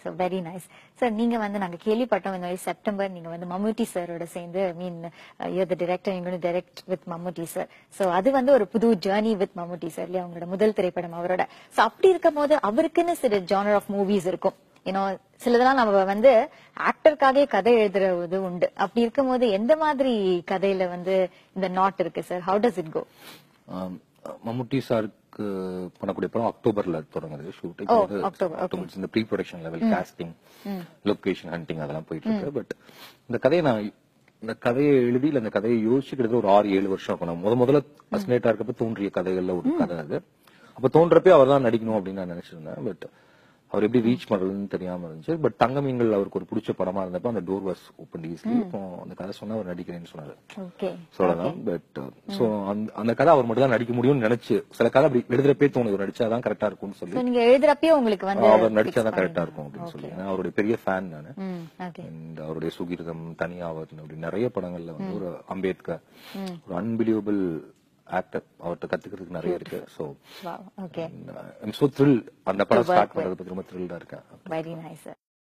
So very nice. Sir, நீங்க வந்து நாங்க கேள்விப்பட்டோம் இந்த மாதிரி செப்டம்பர் நீங்க வந்து மம்முட்டி சாரோட சேர்ந்து you're the director, you're going to direct with Mammootty sir. So அது வந்து ஒரு புது ஜர்னி வித் மம்முட்டி சார் இல்லையா, அவங்களோட முதல் திரைப்படம் அவரோட. So அப்படி இருக்கும் போது அவருக்குன்னு சில ஜானர் ஆஃப் மூவிஸ் இருக்கும். சிலதெல்லாம் நம்ம வந்து ஆக்டருக்காக கதை எழுதுறது உண்டு. அப்படி இருக்கும் போது எந்த மாதிரி கதையில வந்து இந்த நாட் இருக்கு சார்? How does it go? Mammootty சாருக்கு பண்ணக்கூடிய படம் அக்டோபர்ல தொடங்குது ஷூட்டிங். அக்டோபர் இந்த pre production level, casting, location hunting அதெல்லாம் போயிட்டு இருக்கு. பட் இந்த கதையை எழுதி இந்த கதையை யோசிச்சு கிட்டத்தட்ட ஒரு 6-7 வருஷம் இருக்கும். முதல்ல அஸ்னேட்டா இருக்கப்ப தோன்றிய கதைகள்ல ஒரு கதை அது. அப்ப தோன்றப்பே அவர் தான் நடிக்கணும் அப்படின்னு நான் நினைச்சிருந்தேன். பட் அவர் எப்படி ரீச் பண்றதுன்னு தெரியாம இருந்துச்சு. பட் தங்கமீன்கள் அவருக்கு ஒரு பிடிச்ச படமா இருந்தப்ப அந்த டோர் வாஸ் ஓப்பன் ஈஸிலி. இப்போ அந்த கதை சொன்னா அவர் நடிக்கிறேன்னு சொன்னாரு. சொல்லலாம். பட் சோ அந்த கதை அவர் மட்டும் தான் நடிக்க முடியும்னு நினைச்சு சில கதை அப்படி எழுதுறப்பே தோணுது நடிச்சாதான் கரெக்டா இருக்கும்னு சொல்லி. நீங்க எழுதுறப்பே உங்களுக்கு வந்து அவர் நடிச்சாதான் கரெக்டா இருக்கும் அப்படின்னு சொல்லி. அவருடைய பெரிய ஃபேன் நானு. அவருடைய சுகீர்தம், தனியாவர் அப்படி நிறைய படங்கள்ல வந்து ஒரு அம்பேத்கர் ஒரு அன்பிலியபிள் ஆக்டர், அவர்கிட்ட கத்துக்கிறதுக்கு நிறைய இருக்கு. So I am so thrilled அந்த படம் ஸ்டார்ட் பண்றது ரொம்ப த்ரில்டா இருக்கேன். Very nice.